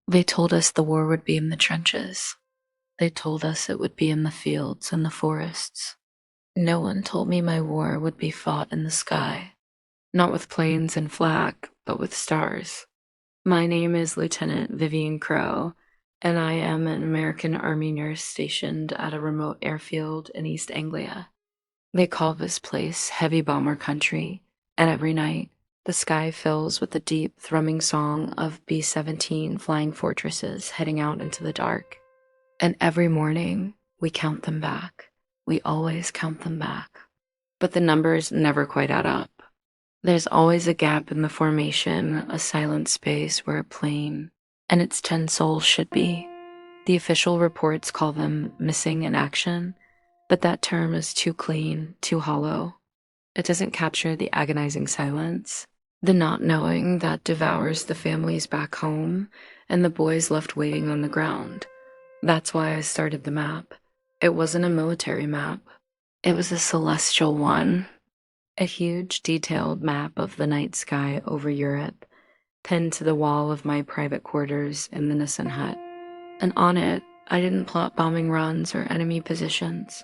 They told us the war would be in the trenches. They told us it would be in the fields and the forests. No one told me my war would be fought in the sky, not with planes and flag, but with stars. My name is Lieutenant Vivian Crow, and I am an American Army nurse stationed at a remote airfield in East Anglia. They call this place heavy bomber country, and every night the sky fills with the deep, thrumming song of B 17 flying fortresses heading out into the dark. And every morning we count them back. We always count them back. But the numbers never quite add up. There's always a gap in the formation, a silent space where a plane and its 10 souls should be. The official reports call them missing in action, but that term is too clean, too hollow. It doesn't capture the agonizing silence, the not knowing that devours the families back home and the boys left waiting on the ground. That's why I started the map. It wasn't a military map. It was a celestial one. A huge, detailed map of the night sky over Europe, pinned to the wall of my private quarters in the Nissen hut. And on it, I didn't plot bombing runs or enemy positions.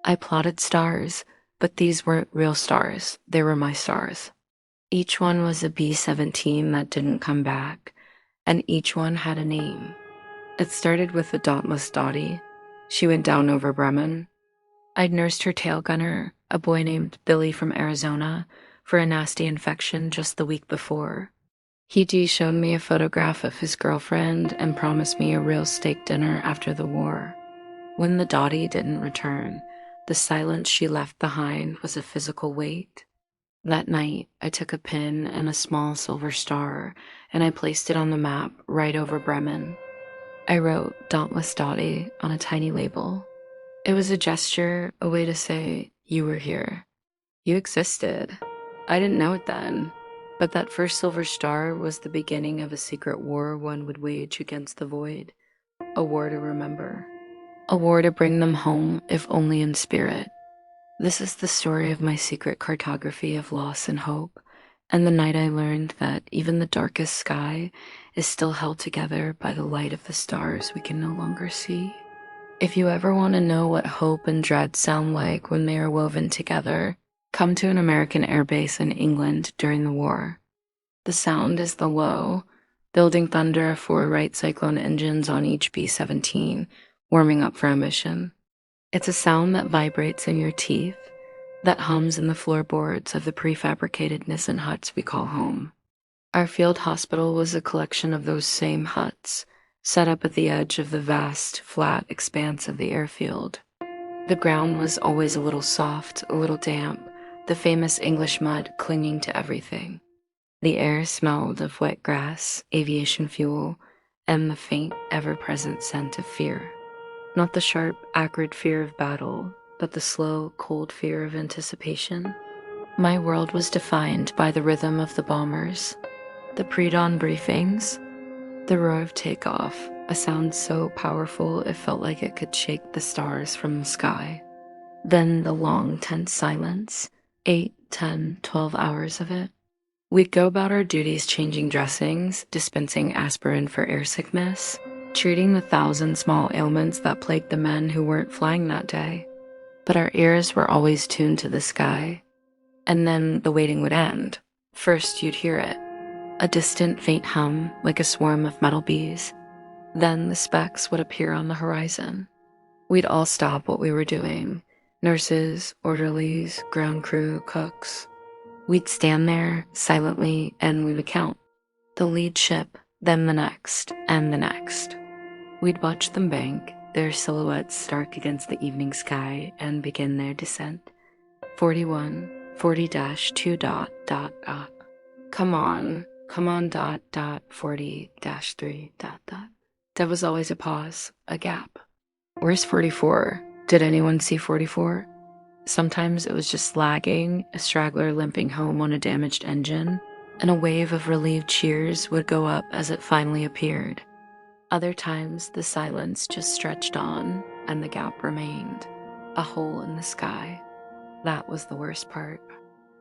I plotted stars, but these weren't real stars. They were my stars. Each one was a B-17 that didn't come back, and each one had a name. It started with the dauntless Dottie. She went down over Bremen. I'd nursed her tail gunner, a boy named Billy from Arizona, for a nasty infection just the week before. He showed me a photograph of his girlfriend and promised me a real steak dinner after the war. When the Dottie didn't return, the silence she left behind was a physical weight. That night, I took a pin and a small silver star, and I placed it on the map right over Bremen. I wrote Dauntless Dottie on a tiny label. It was a gesture, a way to say, you were here. You existed. I didn't know it then, but that first silver star was the beginning of a secret war one would wage against the void. A war to remember. A war to bring them home, if only in spirit. This is the story of my secret cartography of loss and hope, and the night I learned that even the darkest sky is still held together by the light of the stars we can no longer see. If you ever want to know what hope and dread sound like when they are woven together, come to an American airbase in England during the war. The sound is the low, building thunder of 4 Wright Cyclone engines on each B-17, warming up for a mission. It's a sound that vibrates in your teeth, that hums in the floorboards of the prefabricated Nissen huts we call home. Our field hospital was a collection of those same huts, set up at the edge of the vast, flat expanse of the airfield. The ground was always a little soft, a little damp, the famous English mud clinging to everything. The air smelled of wet grass, aviation fuel, and the faint, ever-present scent of fear. Not the sharp, acrid fear of battle, but the slow, cold fear of anticipation. My world was defined by the rhythm of the bombers, the pre-dawn briefings, the roar of takeoff, a sound so powerful it felt like it could shake the stars from the sky. Then the long, tense silence, 8, 10, 12 hours of it. We'd go about our duties changing dressings, dispensing aspirin for air sickness, treating the 1,000 small ailments that plagued the men who weren't flying that day. But our ears were always tuned to the sky. And then the waiting would end. First you'd hear it, a distant faint hum like a swarm of metal bees. Then the specks would appear on the horizon. We'd all stop what we were doing, nurses, orderlies, ground crew, cooks. We'd stand there silently and we would count. The lead ship, then the next, and the next. We'd watch them bank, their silhouettes stark against the evening sky, and begin their descent. 41, 40-2 dot, dot, dot. Come on, dot, dot, 40-3 dot, dot. There was always a pause, a gap. Where's 44? Did anyone see 44? Sometimes it was just lagging, a straggler limping home on a damaged engine, and a wave of relieved cheers would go up as it finally appeared. Other times, the silence just stretched on, and the gap remained, a hole in the sky. That was the worst part.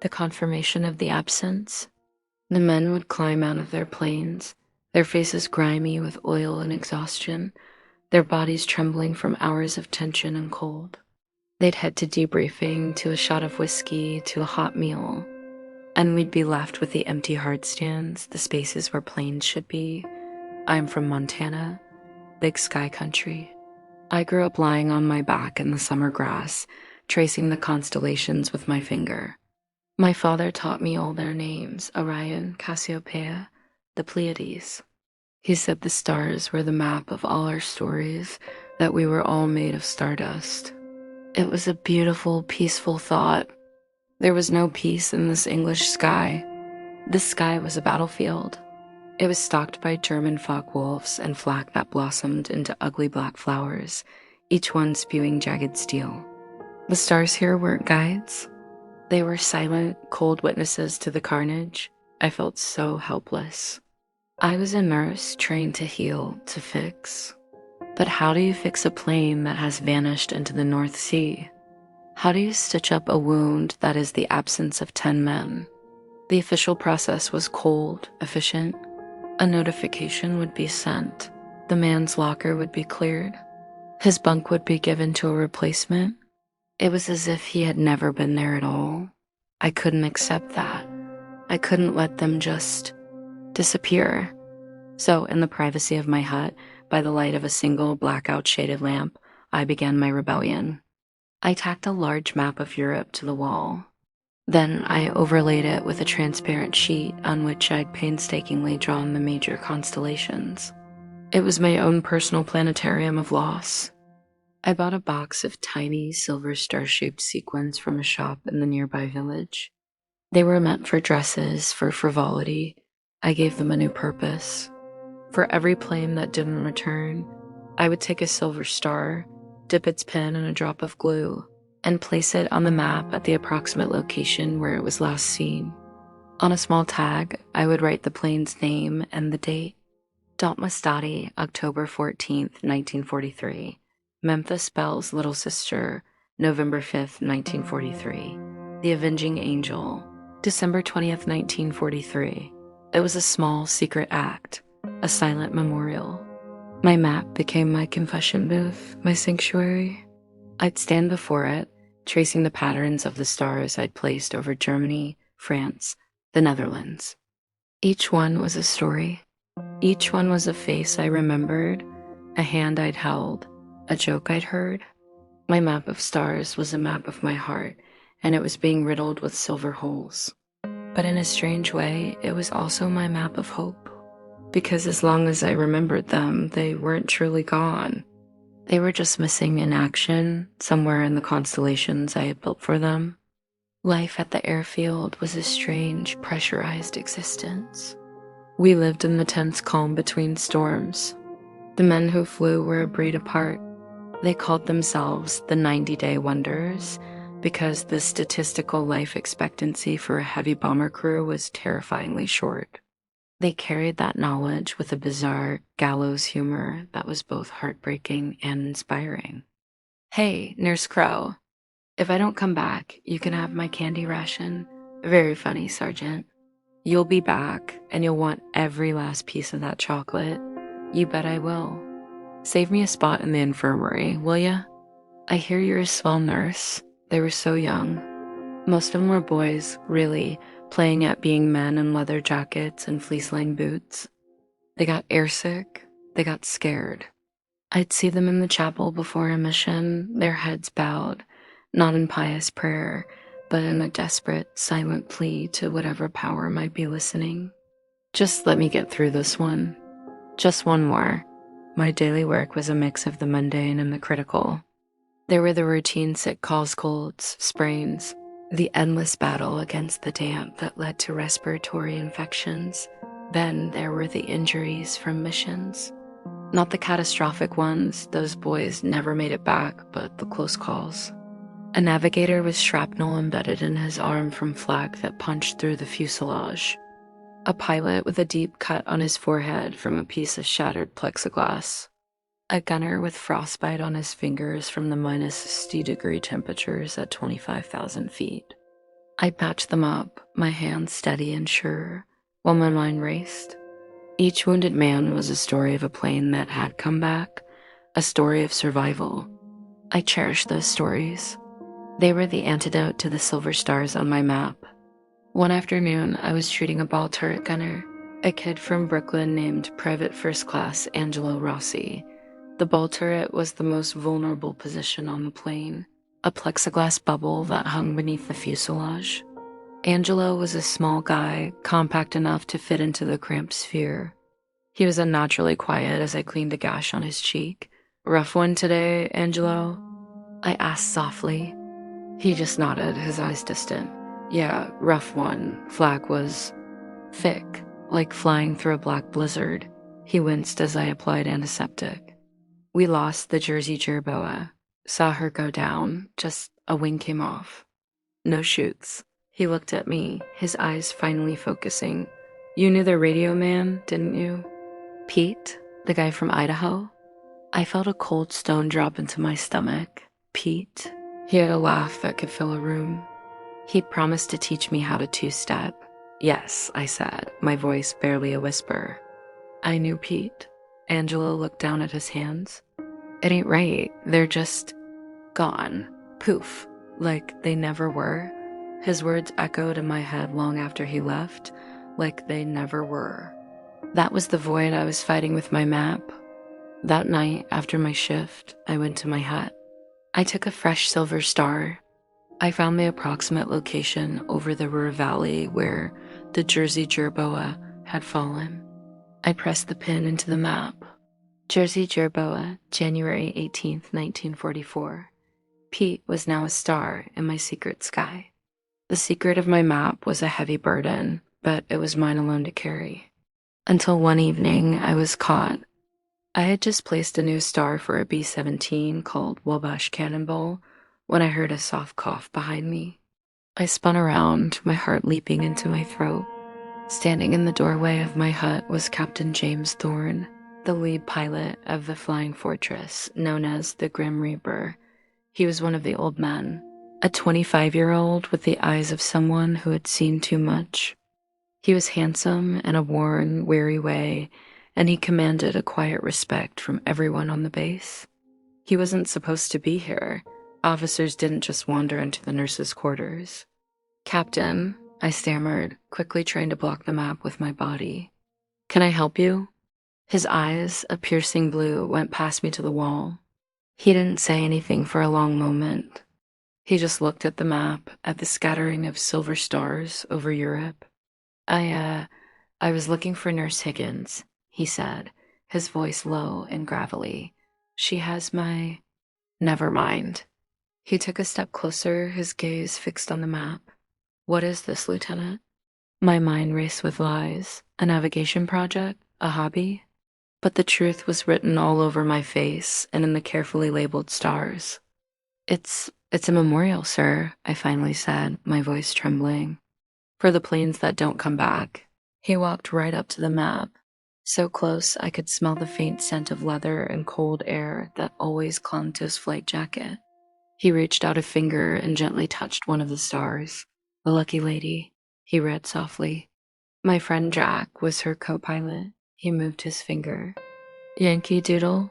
The confirmation of the absence. The men would climb out of their planes, their faces grimy with oil and exhaustion, their bodies trembling from hours of tension and cold. They'd head to debriefing, to a shot of whiskey, to a hot meal, and we'd be left with the empty hard stands, the spaces where planes should be. I'm from Montana, big sky country. I grew up lying on my back in the summer grass, tracing the constellations with my finger. My father taught me all their names: Orion, Cassiopeia, the Pleiades. He said the stars were the map of all our stories, that we were all made of stardust. It was a beautiful, peaceful thought. There was no peace in this English sky. This sky was a battlefield. It was stalked by German fog wolves and flak that blossomed into ugly black flowers, each one spewing jagged steel. The stars here weren't guides. They were silent, cold witnesses to the carnage. I felt so helpless. I was a nurse trained to heal, to fix. But how do you fix a plane that has vanished into the North Sea? How do you stitch up a wound that is the absence of 10 men? The official process was cold, efficient. A notification would be sent. The man's locker would be cleared. His bunk would be given to a replacement. It was as if he had never been there at all. I couldn't accept that. I couldn't let them just disappear. So, in the privacy of my hut, by the light of a single blackout-shaded lamp, I began my rebellion. I tacked a large map of Europe to the wall. Then I overlaid it with a transparent sheet on which I'd painstakingly drawn the major constellations. It was my own personal planetarium of loss. I bought a box of tiny silver star-shaped sequins from a shop in the nearby village. They were meant for dresses, for frivolity. I gave them a new purpose. For every plane that didn't return, I would take a silver star, dip its pin in a drop of glue, and place it on the map at the approximate location where it was last seen. On a small tag, I would write the plane's name and the date. Dalmatstadi, October 14th, 1943. Memphis Belle's little sister, November 5th, 1943. The Avenging Angel, December 20th, 1943. It was a small, secret act, a silent memorial. My map became my confession booth, my sanctuary. I'd stand before it, tracing the patterns of the stars I'd placed over Germany, France, the Netherlands. Each one was a story. Each one was a face I remembered, a hand I'd held, a joke I'd heard. My map of stars was a map of my heart, and it was being riddled with silver holes. But in a strange way, it was also my map of hope. Because as long as I remembered them, they weren't truly gone. They were just missing in action, somewhere in the constellations I had built for them. Life at the airfield was a strange, pressurized existence. We lived in the tense calm between storms. The men who flew were a breed apart. They called themselves the 90-day wonders because the statistical life expectancy for a heavy bomber crew was terrifyingly short. They carried that knowledge with a bizarre gallows humor that was both heartbreaking and inspiring. "Hey, Nurse Crow, if I don't come back, you can have my candy ration. Very funny, Sergeant. You'll be back, and you'll want every last piece of that chocolate. You bet I will. Save me a spot in the infirmary, will ya? I hear you're a swell nurse." They were so young. Most of them were boys, really, playing at being men in leather jackets and fleece-lined boots. They got airsick. They got scared. I'd see them in the chapel before a mission, their heads bowed, not in pious prayer, but in a desperate, silent plea to whatever power might be listening. Just let me get through this one. Just one more. My daily work was a mix of the mundane and the critical. There were the routine sick calls, colds, sprains, the endless battle against the damp that led to respiratory infections. Then there were the injuries from missions. Not the catastrophic ones, those boys never made it back, but the close calls. A navigator with shrapnel embedded in his arm from flak that punched through the fuselage. A pilot with a deep cut on his forehead from a piece of shattered plexiglass. A gunner with frostbite on his fingers from the minus 60-degree temperatures at 25,000 feet. I patched them up, my hands steady and sure, while my mind raced. Each wounded man was a story of a plane that had come back, a story of survival. I cherished those stories. They were the antidote to the silver stars on my map. One afternoon, I was treating a ball turret gunner, a kid from Brooklyn named Private First Class Angelo Rossi. The ball turret was the most vulnerable position on the plane, a plexiglass bubble that hung beneath the fuselage. Angelo was a small guy, compact enough to fit into the cramped sphere. He was unnaturally quiet as I cleaned a gash on his cheek. "Rough one today, Angelo?" I asked softly. He just nodded, his eyes distant. "Yeah, rough one." Flak was thick, like flying through a black blizzard. He winced as I applied antiseptic. "We lost the Jersey Jerboa. Saw her go down. Just a wing came off. No shoots." He looked at me, his eyes finally focusing. "You knew the radio man, didn't you? Pete, the guy from Idaho?" I felt a cold stone drop into my stomach. Pete? He had a laugh that could fill a room. He'd promised to teach me how to two-step. "Yes," I said, my voice barely a whisper. "I knew Pete." Angelo looked down at his hands. "It ain't right. They're just gone. Poof. Like they never were." His words echoed in my head long after he left, like they never were. That was the void I was fighting with my map. That night, after my shift, I went to my hut. I took a fresh silver star. I found the approximate location over the Ruhr Valley where the Jersey Jerboa had fallen. I pressed the pin into the map. Jersey Jerboa, January 18th, 1944. Pete was now a star in my secret sky. The secret of my map was a heavy burden, but it was mine alone to carry. Until one evening, I was caught. I had just placed a new star for a B-17 called Wabash Cannonball when I heard a soft cough behind me. I spun around, my heart leaping into my throat. Standing in the doorway of my hut was Captain James Thorne, the lead pilot of the Flying Fortress, known as the Grim Reaper. He was one of the old men, a 25-year-old with the eyes of someone who had seen too much. He was handsome in a worn, weary way, and he commanded a quiet respect from everyone on the base. He wasn't supposed to be here. Officers didn't just wander into the nurses' quarters. "Captain," I stammered, quickly trying to block the map with my body. "Can I help you?" His eyes, a piercing blue, went past me to the wall. He didn't say anything for a long moment. He just looked at the map, at the scattering of silver stars over Europe. I was looking for Nurse Higgins," he said, his voice low and gravelly. "She has my—" "Never mind." He took a step closer, his gaze fixed on the map. "What is this, Lieutenant?" My mind raced with lies. A navigation project? A hobby? But the truth was written all over my face and in the carefully labeled stars. It's a memorial, sir," I finally said, my voice trembling. "For the planes that don't come back." He walked right up to the map, so close I could smell the faint scent of leather and cold air that always clung to his flight jacket. He reached out a finger and gently touched one of the stars. "The lucky lady," he read softly. "My friend Jack was her co-pilot." He moved his finger. "Yankee Doodle?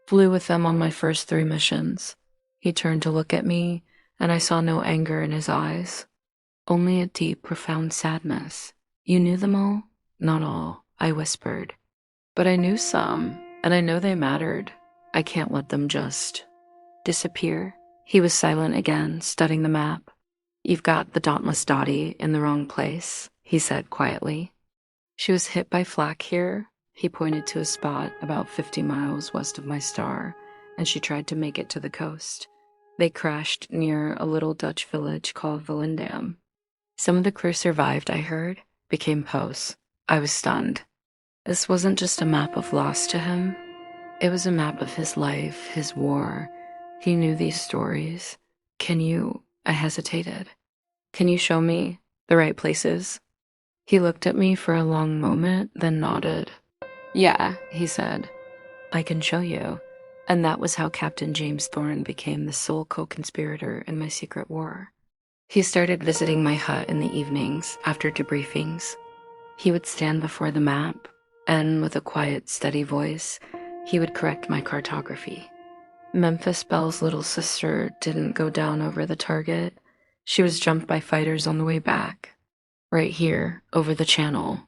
Flew with them on my first 3 missions." He turned to look at me, and I saw no anger in his eyes, only a deep, profound sadness. "You knew them all?" "Not all," I whispered. "But I knew some, and I know they mattered. I can't let them just disappear." He was silent again, studying the map. "You've got the Dauntless Dottie in the wrong place," he said quietly. "She was hit by flak here." He pointed to a spot about 50 miles west of my star, and she tried to make it to the coast. They crashed near a little Dutch village called Volendam. Some of the crew survived, I heard, became posts. I was stunned. This wasn't just a map of loss to him. It was a map of his life, his war. He knew these stories. I hesitated. "Can you show me the right places?" He looked at me for a long moment, then nodded. "Yeah," he said. "I can show you." And that was how Captain James Thorne became the sole co-conspirator in my secret war. He started visiting my hut in the evenings after debriefings. He would stand before the map, and with a quiet, steady voice, he would correct my cartography. Memphis Belle's little sister didn't go down over the target. She was jumped by fighters on the way back. Right here, over the channel.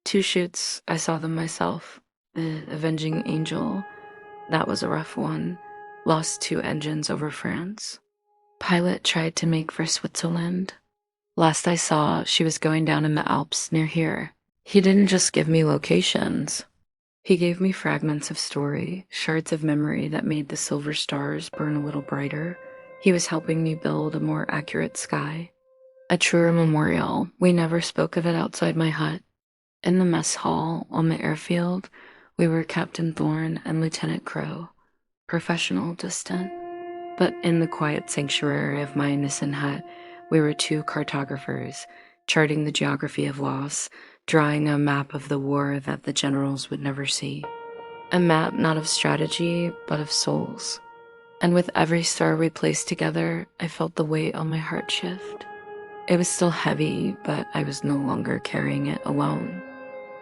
2 shoots, I saw them myself. The Avenging Angel, that was a rough one. Lost 2 engines over France. Pilot tried to make for Switzerland. Last I saw, she was going down in the Alps near here. He didn't just give me locations. He gave me fragments of story, shards of memory that made the silver stars burn a little brighter. He was helping me build a more accurate sky. A truer memorial. We never spoke of it outside my hut. In the mess hall on the airfield, we were Captain Thorne and Lieutenant Crow. Professional, distant. But in the quiet sanctuary of my Nissen hut, we were 2 cartographers, charting the geography of loss, drawing a map of the war that the generals would never see. A map not of strategy, but of souls. And with every star we placed together, I felt the weight on my heart shift. It was still heavy, but I was no longer carrying it alone.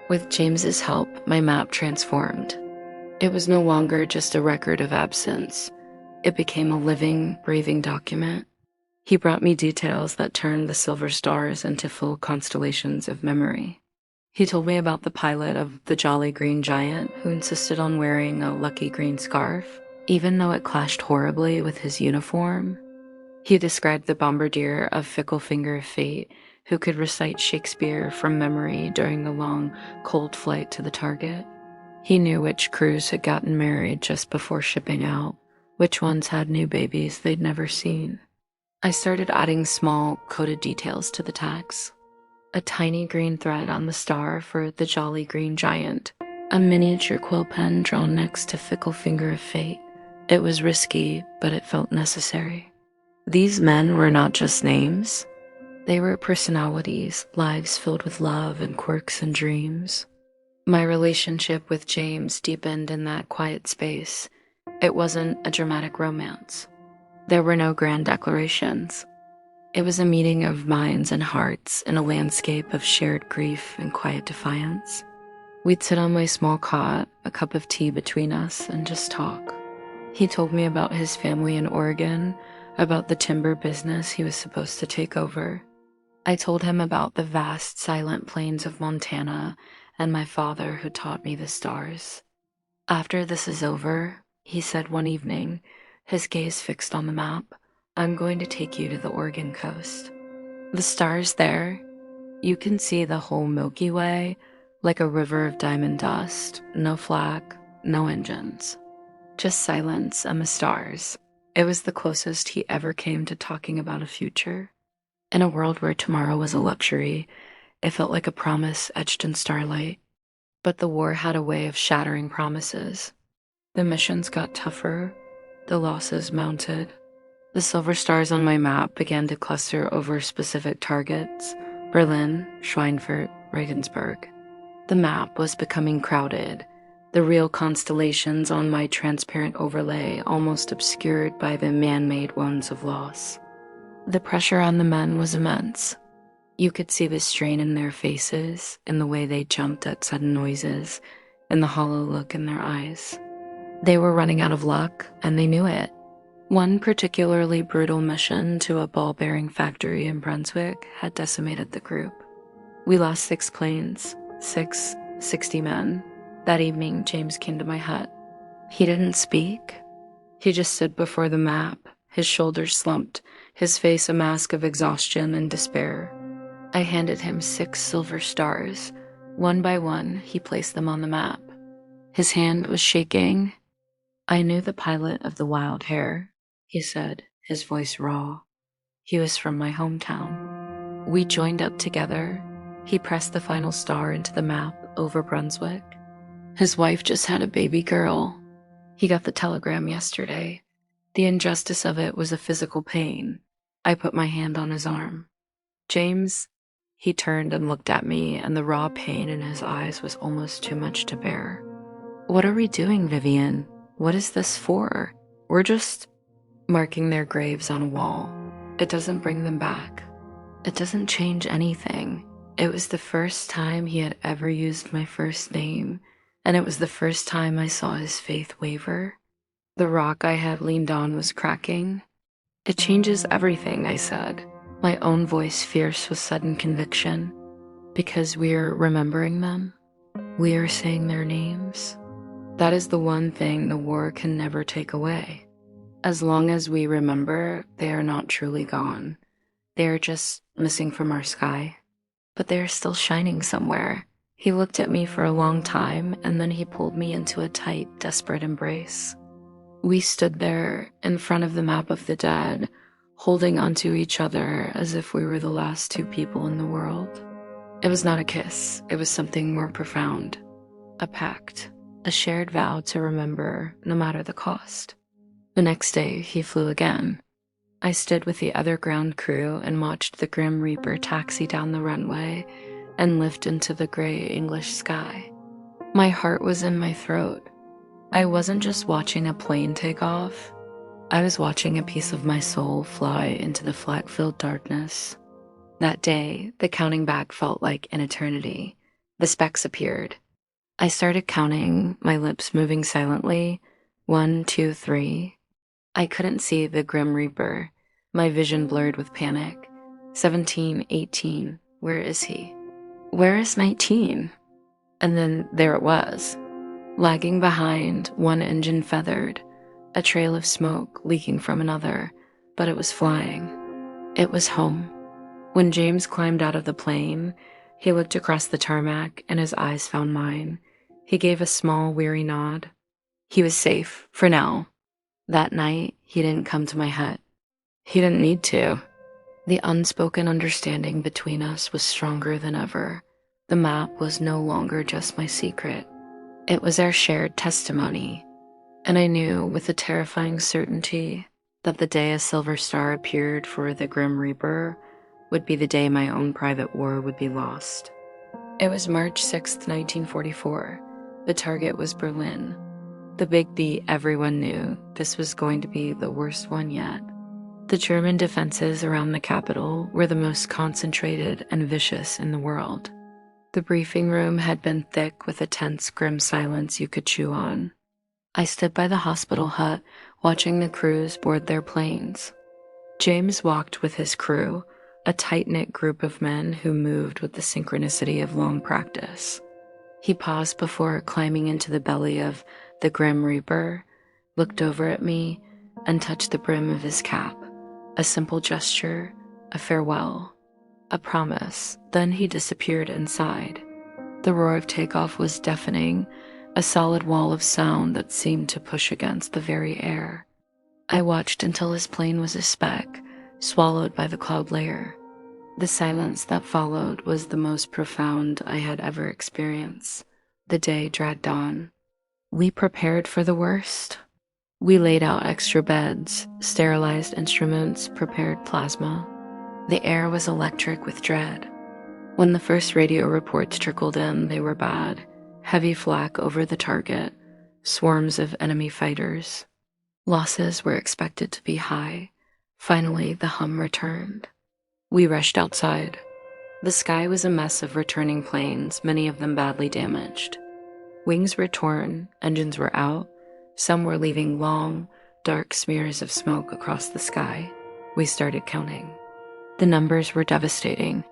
With James's help, my map transformed. It was no longer just a record of absence. It became a living, breathing document. He brought me details that turned the silver stars into full constellations of memory. He told me about the pilot of the Jolly Green Giant who insisted on wearing a lucky green scarf, even though it clashed horribly with his uniform. He described the bombardier of fickle finger of fate who could recite Shakespeare from memory during the long, cold flight to the target. He knew which crews had gotten married just before shipping out, which ones had new babies they'd never seen. I started adding small, coded details to the tags. A tiny green thread on the star for the Jolly Green Giant, a miniature quill pen drawn next to fickle finger of fate. It was risky, but it felt necessary. These men were not just names. They were personalities, lives filled with love and quirks and dreams. My relationship with James deepened in that quiet space. It wasn't a dramatic romance. There were no grand declarations. It was a meeting of minds and hearts in a landscape of shared grief and quiet defiance. We'd sit on my small cot, a cup of tea between us, and just talk. He told me about his family in Oregon, about the timber business he was supposed to take over. I told him about the vast, silent plains of Montana and my father who taught me the stars. After this is over, he said one evening, his gaze fixed on the map, I'm going to take you to the Oregon coast. The stars there, you can see the whole Milky Way like a river of diamond dust, no flak, no engines. Just silence and the stars. It was the closest he ever came to talking about a future. In a world where tomorrow was a luxury, it felt like a promise etched in starlight. But the war had a way of shattering promises. The missions got tougher, the losses mounted. The silver stars on my map began to cluster over specific targets: Berlin, Schweinfurt, Regensburg. The map was becoming crowded, the real constellations on my transparent overlay almost obscured by the man-made ones of loss. The pressure on the men was immense. You could see the strain in their faces, in the way they jumped at sudden noises, in the hollow look in their eyes. They were running out of luck, and they knew it. One particularly brutal mission to a ball-bearing factory in Brunswick had decimated the group. We lost 6 planes, 60 men. That evening, James came to my hut. He didn't speak. He just stood before the map, his shoulders slumped, his face a mask of exhaustion and despair. I handed him 6 silver stars. One by one, he placed them on the map. His hand was shaking. I knew the pilot of the Wild Hare, he said, his voice raw. He was from my hometown. We joined up together. He pressed the final star into the map over Brunswick. His wife just had a baby girl. He got the telegram yesterday. The injustice of it was a physical pain. I put my hand on his arm. James, he turned and looked at me, and the raw pain in his eyes was almost too much to bear. What are we doing, Vivian? What is this for? We're just marking their graves on a wall. It doesn't bring them back. It doesn't change anything. It was the first time he had ever used my first name, and it was the first time I saw his faith waver. The rock I had leaned on was cracking. "It changes everything," I said, my own voice fierce with sudden conviction. "Because we're remembering them. We are saying their names. That is the one thing the war can never take away. As long as we remember, they are not truly gone. They are just missing from our sky. But they are still shining somewhere." He looked at me for a long time, and then he pulled me into a tight, desperate embrace. We stood there in front of the map of the dead, holding onto each other as if we were the last two people in the world. It was not a kiss, it was something more profound. A pact, a shared vow to remember no matter the cost. The next day, he flew again. I stood with the other ground crew and watched the Grim Reaper taxi down the runway and lift into the gray English sky. My heart was in my throat. I wasn't just watching a plane take off. I was watching a piece of my soul fly into the flag-filled darkness. That day, the counting back felt like an eternity. The specks appeared. I started counting, my lips moving silently. 1, 2, 3. I couldn't see the Grim Reaper, my vision blurred with panic. 17, 18, where is he? Where is 19? And then there it was, lagging behind, one engine feathered, a trail of smoke leaking from another, but it was flying. It was home. When James climbed out of the plane, he looked across the tarmac and his eyes found mine. He gave a small, weary nod. He was safe, for now. That night, he didn't come to my hut. He didn't need to. The unspoken understanding between us was stronger than ever. The map was no longer just my secret. It was our shared testimony. And I knew with a terrifying certainty that the day a silver star appeared for the Grim Reaper would be the day my own private war would be lost. It was March 6th, 1944. The target was Berlin. The big B everyone knew this was going to be the worst one yet. The German defenses around the capital were the most concentrated and vicious in the world. The briefing room had been thick with a tense, grim silence you could chew on. I stood by the hospital hut, watching the crews board their planes. James walked with his crew, a tight-knit group of men who moved with the synchronicity of long practice. He paused before climbing into the belly of the Grim Reaper, looked over at me, and touched the brim of his cap. A simple gesture, a farewell, a promise. Then he disappeared inside. The roar of takeoff was deafening, a solid wall of sound that seemed to push against the very air. I watched until his plane was a speck, swallowed by the cloud layer. The silence that followed was the most profound I had ever experienced. The day dragged on. We prepared for the worst. We laid out extra beds, sterilized instruments, prepared plasma. The air was electric with dread. When the first radio reports trickled in, they were bad. Heavy flak over the target, swarms of enemy fighters. Losses were expected to be high. Finally, the hum returned. We rushed outside. The sky was a mess of returning planes, many of them badly damaged. Wings were torn, engines were out. Some were leaving long, dark smears of smoke across the sky. We started counting. The numbers were devastating.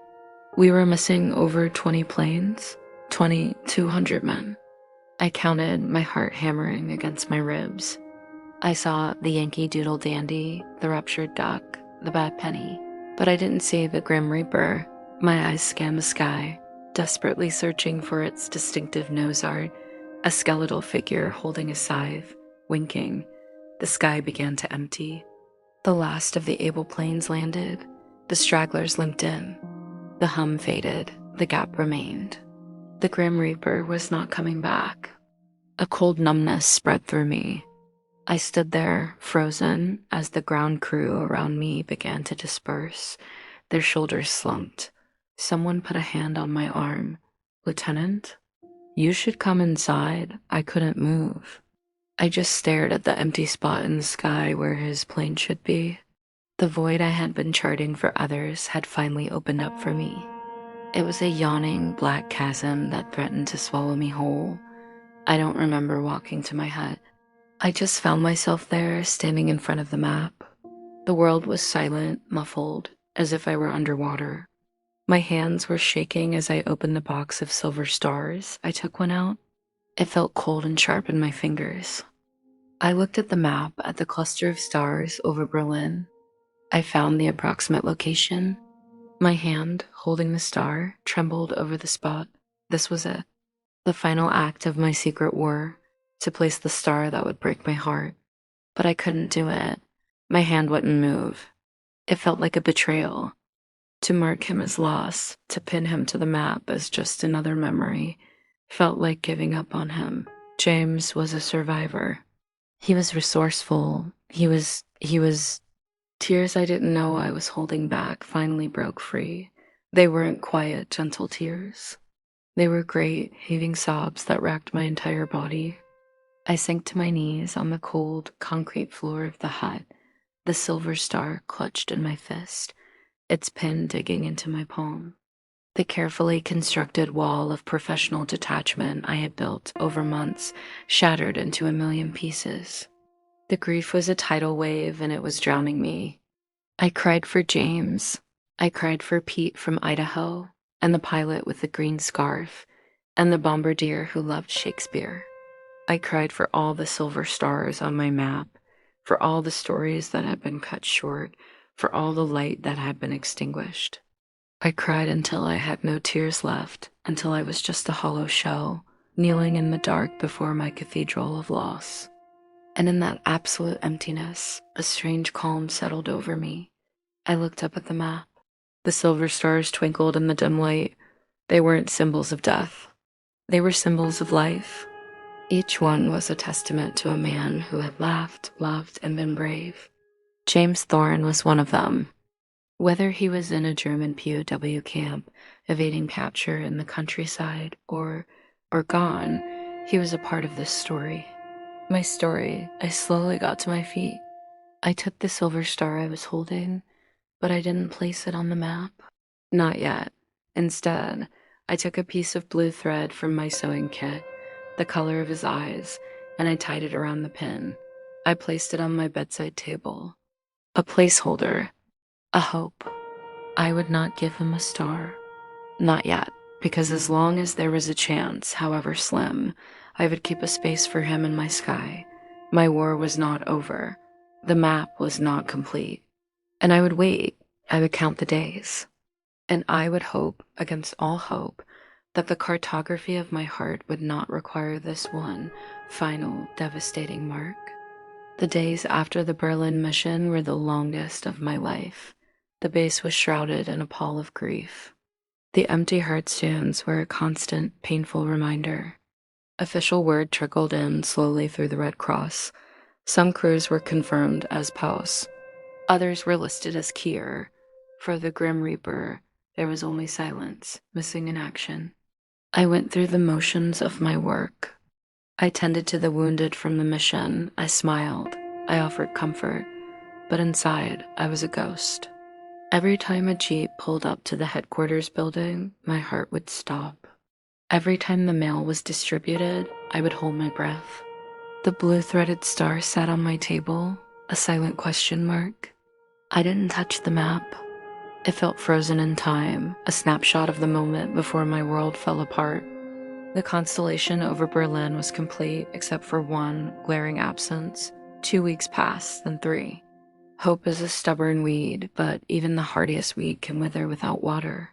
We were missing over 20 planes, 200 men. I counted, my heart hammering against my ribs. I saw the Yankee Doodle Dandy, the ruptured duck, the bad penny, but I didn't see the Grim Reaper. My eyes scanned the sky, desperately searching for its distinctive nose art, a skeletal figure holding a scythe, winking. The sky began to empty. The last of the able planes landed. The stragglers limped in. The hum faded. The gap remained. The Grim Reaper was not coming back. A cold numbness spread through me. I stood there, frozen, as the ground crew around me began to disperse. Their shoulders slumped. Someone put a hand on my arm. "Lieutenant, you should come inside." I couldn't move. I just stared at the empty spot in the sky where his plane should be. The void I had been charting for others had finally opened up for me. It was a yawning black chasm that threatened to swallow me whole. I don't remember walking to my hut. I just found myself there, standing in front of the map. The world was silent, muffled, as if I were underwater. My hands were shaking as I opened the box of silver stars. I took one out. It felt cold and sharp in my fingers. I looked at the map at the cluster of stars over Berlin. I found the approximate location. My hand, holding the star, trembled over the spot. This was it. The final act of my secret war, to place the star that would break my heart. But I couldn't do it. My hand wouldn't move. It felt like a betrayal. To mark him as lost, to pin him to the map as just another memory, felt like giving up on him. James was a survivor. He was resourceful. He was... Tears I didn't know I was holding back finally broke free. They weren't quiet, gentle tears. They were great, heaving sobs that racked my entire body. I sank to my knees on the cold, concrete floor of the hut, the silver star clutched in my fist, its pin digging into my palm. The carefully constructed wall of professional detachment I had built over months shattered into a million pieces. The grief was a tidal wave and it was drowning me. I cried for James. I cried for Pete from Idaho, and the pilot with the green scarf, and the bombardier who loved Shakespeare. I cried for all the silver stars on my map, for all the stories that had been cut short, for all the light that had been extinguished. I cried until I had no tears left, until I was just a hollow shell, kneeling in the dark before my cathedral of loss. And in that absolute emptiness, a strange calm settled over me. I looked up at the map. The silver stars twinkled in the dim light. They weren't symbols of death. They were symbols of life. Each one was a testament to a man who had laughed, loved, and been brave. James Thorne was one of them. Whether he was in a German POW camp, evading capture in the countryside, or gone, he was a part of this story. My story. I slowly got to my feet. I took the silver star I was holding, but I didn't place it on the map. Not yet. Instead, I took a piece of blue thread from my sewing kit, the color of his eyes, and I tied it around the pin. I placed it on my bedside table. A placeholder. A hope. I would not give him a star. Not yet, because as long as there was a chance, however slim, I would keep a space for him in my sky. My war was not over. The map was not complete. And I would wait. I would count the days. And I would hope, against all hope, that the cartography of my heart would not require this one final, devastating mark. The days after the Berlin mission were the longest of my life. The base was shrouded in a pall of grief. The empty heartstones were a constant, painful reminder. Official word trickled in slowly through the Red Cross. Some crews were confirmed as POS. Others were listed as Kier. For the Grim Reaper, there was only silence, missing in action. I went through the motions of my work. I tended to the wounded from the mission. I smiled. I offered comfort. But inside, I was a ghost. Every time a jeep pulled up to the headquarters building, my heart would stop. Every time the mail was distributed, I would hold my breath. The blue-threaded star sat on my table, a silent question mark. I didn't touch the map. It felt frozen in time, a snapshot of the moment before my world fell apart. The constellation over Berlin was complete except for one glaring absence. 2 weeks passed, then 3. Hope is a stubborn weed, but even the hardiest weed can wither without water.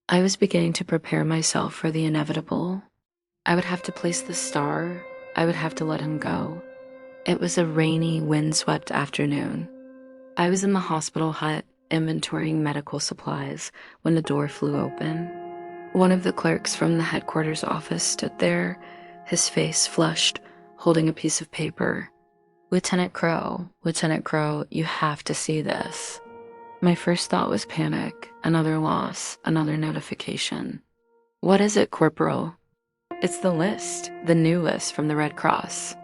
I was beginning to prepare myself for the inevitable. I would have to place the star. I would have to let him go. It was a rainy, windswept afternoon. I was in the hospital hut, inventorying medical supplies, when the door flew open. One of the clerks from the headquarters office stood there, his face flushed, holding a piece of paper. Lieutenant Crow, you have to see this." My first thought was panic, another loss, another notification. "What is it, Corporal?" "It's the list, the new list from the Red Cross.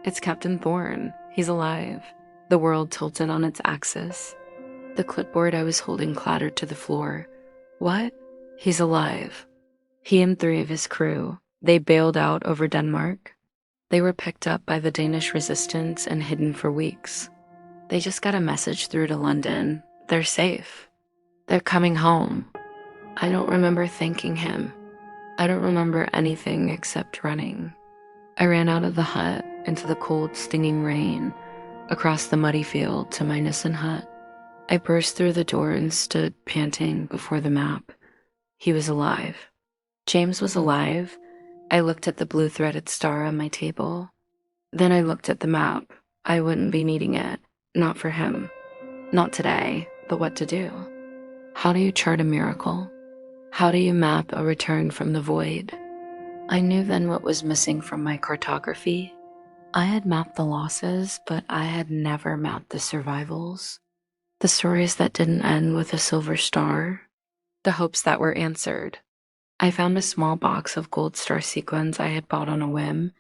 It's Captain Thorne. He's alive." The world tilted on its axis. The clipboard I was holding clattered to the floor. "What? He's alive. He and 3 of his crew, they bailed out over Denmark. They were picked up by the Danish resistance and hidden for weeks. They just got a message through to London. They're safe. They're coming home. I don't remember thanking him. I don't remember anything except running. I ran out of the hut into the cold, stinging rain, across the muddy field to my Nissen hut. I burst through the door and stood panting before the map. He was alive. James was alive. I looked at the blue-threaded star on my table. Then I looked at the map. I wouldn't be needing it. Not for him. Not today, but what to do? How do you chart a miracle? How do you map a return from the void? I knew then what was missing from my cartography. I had mapped the losses, but I had never mapped the survivals. The stories that didn't end with a silver star. The hopes that were answered. I found a small box of gold star sequins I had bought on a whim,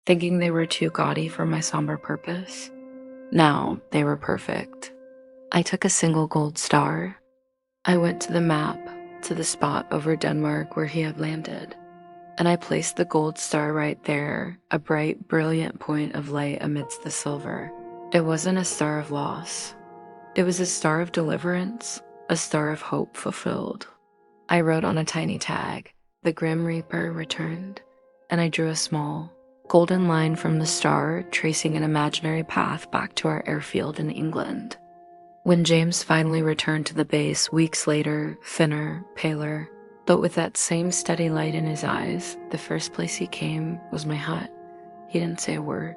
thinking they were too gaudy for my somber purpose. Now they were perfect. I took a single gold star. I went to the map, to the spot over Denmark where he had landed, and I placed the gold star right there, a bright, brilliant point of light amidst the silver. It wasn't a star of loss. It was a star of deliverance, a star of hope fulfilled. I wrote on a tiny tag, "The Grim Reaper returned," and I drew a small, golden line from the star, tracing an imaginary path back to our airfield in England. When James finally returned to the base weeks later, thinner, paler, but with that same steady light in his eyes, the first place he came was my hut. He didn't say a word.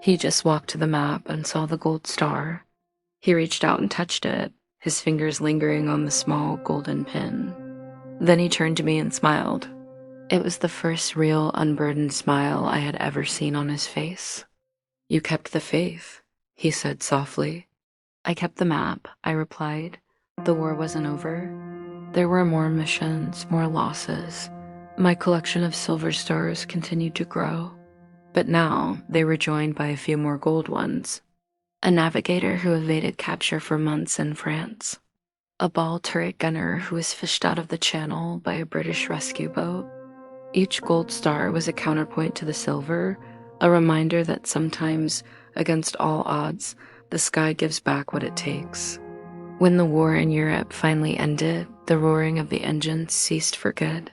He just walked to the map and saw the gold star. He reached out and touched it, his fingers lingering on the small golden pin. Then he turned to me and smiled. It was the first real, unburdened smile I had ever seen on his face. "You kept the faith," he said softly. "I kept the map," I replied. The war wasn't over. There were more missions, more losses. My collection of silver stars continued to grow. But now they were joined by a few more gold ones. A navigator who evaded capture for months in France. A ball turret gunner who was fished out of the channel by a British rescue boat. Each gold star was a counterpoint to the silver, a reminder that sometimes, against all odds, the sky gives back what it takes. When the war in Europe finally ended, the roaring of the engines ceased for good.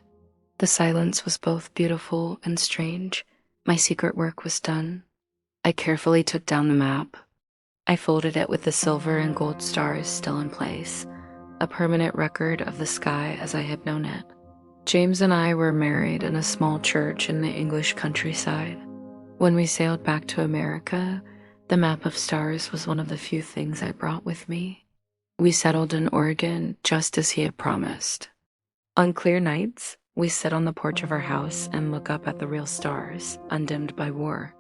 The silence was both beautiful and strange. My secret work was done. I carefully took down the map. I folded it with the silver and gold stars still in place, a permanent record of the sky as I had known it. James and I were married in a small church in the English countryside. When we sailed back to America, the map of stars was one of the few things I brought with me. We settled in Oregon just as he had promised. On clear nights, we sit on the porch of our house and look up at the real stars, undimmed by war.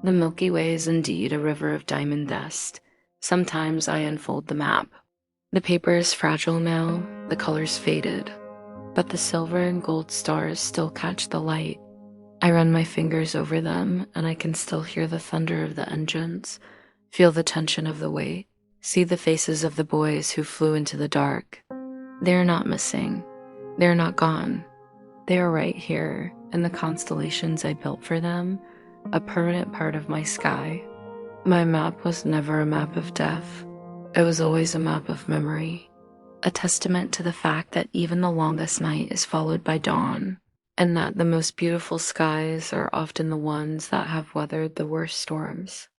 The Milky Way is indeed a river of diamond dust. Sometimes I unfold the map. The paper is fragile now, the colors faded, but the silver and gold stars still catch the light. I run my fingers over them, and I can still hear the thunder of the engines, feel the tension of the weight, see the faces of the boys who flew into the dark. They are not missing. They are not gone. They are right here in the constellations I built for them, a permanent part of my sky. My map was never a map of death. It was always a map of memory, a testament to the fact that even the longest night is followed by dawn, and that the most beautiful skies are often the ones that have weathered the worst storms.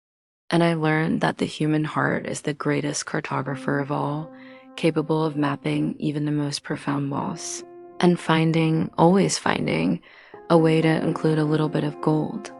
And I learned that the human heart is the greatest cartographer of all, capable of mapping even the most profound loss, and always finding, a way to include a little bit of gold